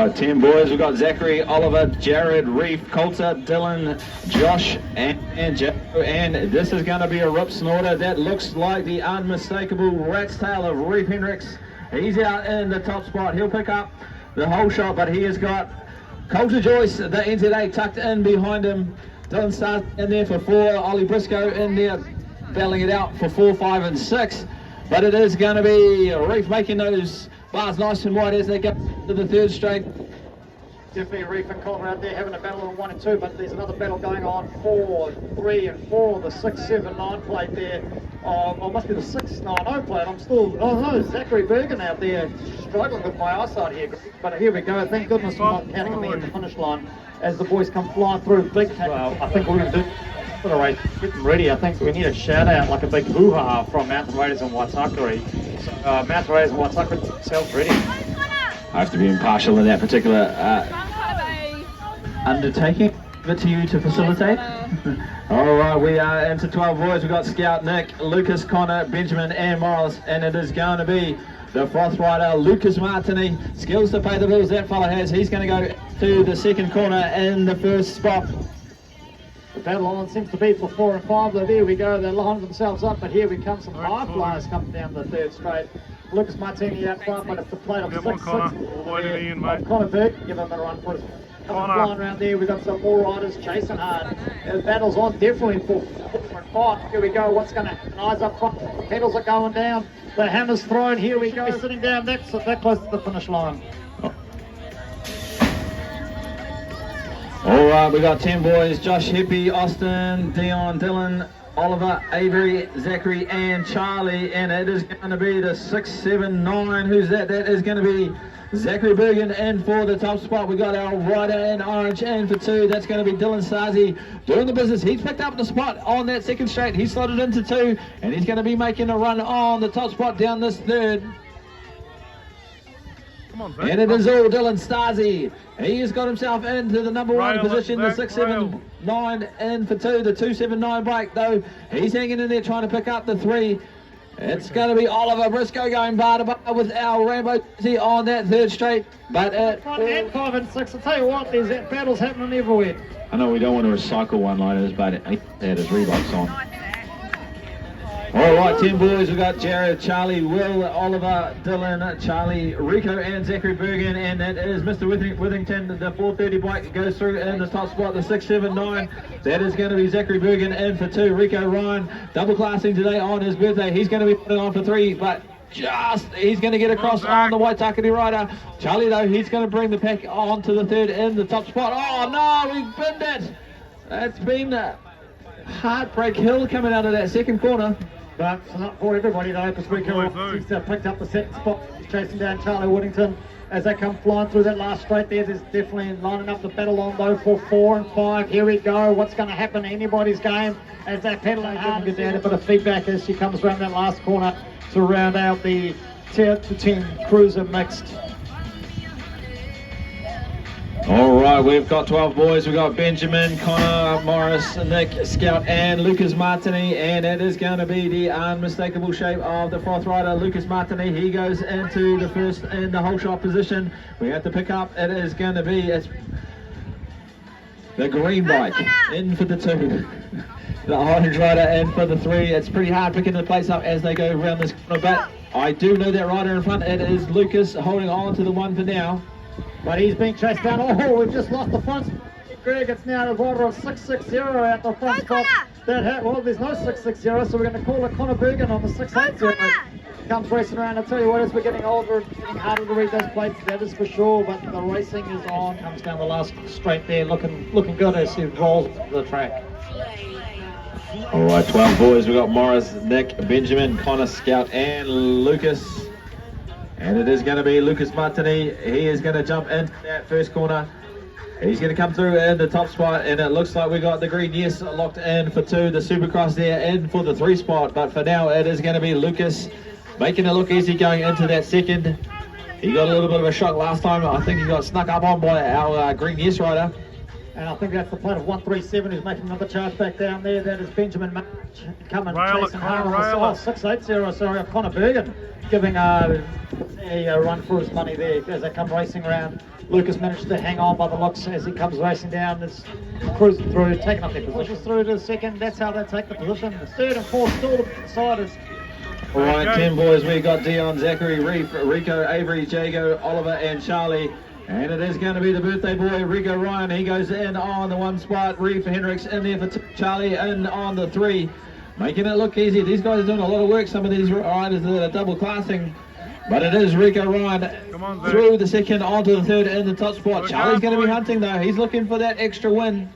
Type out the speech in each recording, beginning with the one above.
right, 10 boys. We've got Zachary, Oliver, Jared, Reef, Coulter, Dylan, Josh, and Joe. And this is going to be a rip snorter. That looks like the unmistakable rat's tail of Reef Hendricks. He's out in the top spot. He'll pick up the whole shot, but he has got Coulter Joyce, the NZA, tucked in behind him. Dylan Starr in there for 4. Ollie Briscoe in there, battling it out for 4, 5, and 6. But it is going to be Reef making those bars nice and wide as they get to the third straight. Definitely Reef and Coulter out there having a battle on 1 and 2, but there's another battle going on 4, 3, and 4. The 6, 7, 9 plate there. It must be the 6, 9, 0 plate. I'm still, oh no, Zachary Burgin out there struggling with my eyesight here. But here we go. Thank goodness for not counting on me at the finish line as the boys come flying through. Big, well, I think we're going to do for the race. Get them ready. I think we need a shout out, like a big hoo-ha from Mountain Raiders and Waitakere. So, Mountain Raiders and Waitakere themselves ready. I have to be impartial in that particular undertaking. Over to you to facilitate. All right, we are into 12 boys. We've got Scout, Nick, Lucas, Connor, Benjamin, and Morris, and it is going to be the froth rider, Lucas Martini. Skills to pay the bills that fella has. He's going to go to the second corner in the first spot. The battle on seems to be for 4 and 5, though. There we go, they're lining themselves up, but here we come, some high flyers coming down the third straight. Lucas Martini out front, but it's the plate of 6, 6. Connor Burke, give him a run for his flying around there. We've got some more riders chasing hard. The battle's on definitely for 4 and 5. Here we go, what's going to happen? Eyes up front, pedals are going down, the hammer's thrown. Here we go, sitting down that close to the finish line. All right, we got 10 boys: Josh, Hippie, Austin, Dion, Dylan, Oliver, Avery, Zachary, and Charlie. And it is going to be the 6, 7, 9. Who's that? That is going to be Zachary Burgin in for the top spot. We got our rider in orange in for 2. That's going to be Dylan Starzi doing the business. He's picked up the spot on that second straight. He's slotted into 2, and he's going to be making a run on the top spot down this third. And it is all Dylan Starzi. He has got himself into the number 1 position, the 6, 7, 9 in for 2, the 2, 7, 9 break though. He's hanging in there trying to pick up the 3. It's going to be Oliver Briscoe going bar to bar with our Rambo on that third straight. But at 5 and 6, I'll tell you what, there's battles happening everywhere. I know we don't want to recycle one-liners, but it had his Reeboks on. All right, 10 boys. We've got Jared, Charlie, Will, Oliver, Dylan, Charlie, Rico, and Zachary Burgin. And that is Mr. Withington. The 430 bike goes through in the top spot, the 6, 7, 9. That is going to be Zachary Burgin in for 2. Rico Ryan double classing today on his birthday. He's going to be putting on for 3, but he's going to get across on the Waitakere rider. Charlie, though, he's going to bring the pack on to the 3rd in the top spot. Oh, no, we've binned it. That's been a heartbreak hill coming out of that second corner. But it's not for everybody though, because Rico seems to have picked up the second spot. He's chasing down Charlie Whittington as they come flying through that last straight there. There's definitely lining up the battle on though for 4 and 5. Here we go. What's going to happen? Anybody's game as they're pedaling hard. Get down a bit of feedback as she comes around that last corner to round out the 10 to 10 cruiser mixed. All right, we've got 12 boys. We've got Benjamin, Connor, Morris, Nick, Scout, and Lucas Martini. And it is going to be the unmistakable shape of the froth rider, Lucas Martini. He goes into the first in the whole shot position. We have to pick up. It is going to be the green bike in for the 2. The orange rider in for the 3. It's pretty hard picking the place up as they go around this corner. But I do know that rider in front. It is Lucas holding on to the 1 for now. But he's being chased down. Oh, we've just lost the front. Greg, it's now a rider of 660 at the front spot. Well, there's no 660, so we're going to call it Connor Burgin on the 680. Comes racing around. I'll tell you what, as we're getting older, it's getting harder to read those plates, that is for sure. But the racing is on. Comes down the last straight there, looking good as he rolls the track. All right, 12 boys. We've got Morris, Nick, Benjamin, Connor, Scout, and Lucas. And it is going to be Lucas Martini. He is going to jump into that first corner. He's going to come through in the top spot, and it looks like we got the green yes locked in for 2. The Supercross there in for the 3 spot. But for now, it is going to be Lucas making it look easy going into that second. He got a little bit of a shock last time. I think he got snuck up on by our green yes rider. And I think that's the plate of 137 who's making another charge back down there. That is Benjamin March coming chasing hard on the 680, sorry, Connor Burgin giving a run for his money there as they come racing around Lucas managed to hang on by the looks as he comes racing down. It's cruising through, taking up their positions through to the second. That's how they take the position. The third and fourth still the siders. All right, 10 boys, we got Dion, Zachary, Reef, Rico, Avery, Jago, Oliver and Charlie. And it is going to be the birthday boy, Rico Ryan. He goes in on the 1 spot. Reef Hendricks in there for 2. Charlie in on the 3. Making it look easy. These guys are doing a lot of work. Some of these riders that are double classing. But it is Rico Ryan through the second onto the third in the top spot. Charlie's going to be hunting though. He's looking for that extra win.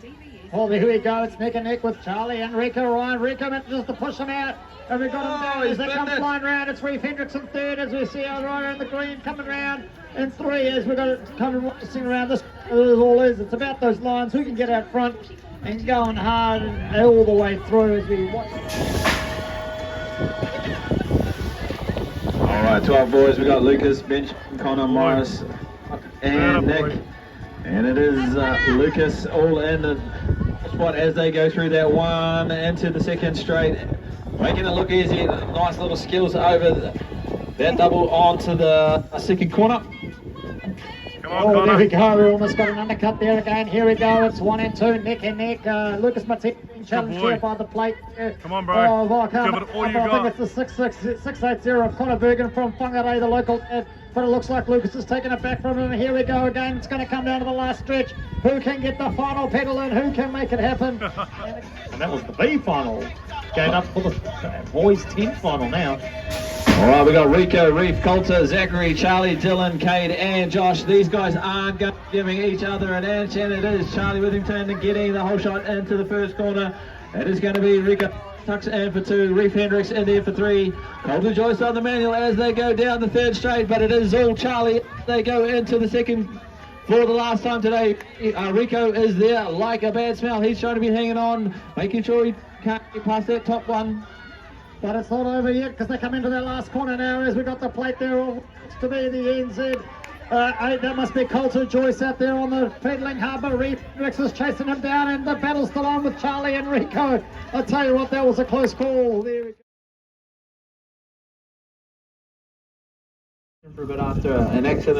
Oh, there we go. It's neck and neck with Charlie and Rico Ryan. Rico manages to push him out. And we've got him down as they come flying round. It's Reef Hendricks in third as we see our rider in the green coming round in 3 as we've got it coming racing around. This is all is. It's about those lines. Who can get out front and going hard and all the way through as we watch. All right, 12 boys. We got Lucas, Bench, Connor, Morris, and Nick. And it is Lucas all in the spot as they go through that one into the second straight. Making it look easy. Nice little skills over that double onto the second corner. Oh, there we go. We almost got an undercut there again. Here we go. It's 1 and 2, neck and neck. Lucas Martin challenged here by the plate. Come on, bro. Oh, I Give it all you got. think it's the 680 of Connor Burgin from Whangarei, the local. But it looks like Lucas is taking it back from him. Here we go again. It's going to come down to the last stretch. Who can get the final pedal in? Who can make it happen? And that was the B final. Going up for the boys' 10th final now. All right, we got Rico, Reef, Coulter, Zachary, Charlie, Dylan, Cade, and Josh. These guys aren't giving each other an inch, and it is Charlie Withington getting the whole shot into the first corner. It is going to be Rico tucks in for 2, Reef Hendricks in there for 3. Coulter Joyce on the manual as they go down the third straight, but it is all Charlie. They go into the second for the last time today. Rico is there like a bad smell. He's trying to be hanging on, making sure he can't get past that top one. But it's not over yet because they come into their last corner now as we got the plate there all to be the NZ. That must be Coulter Joyce out there on the pedaling harbour. Reef Hendricks is chasing him down and the battle's still on with Charlie and Rico. I'll tell you what, that was a close call. There we go. For a bit after an accident.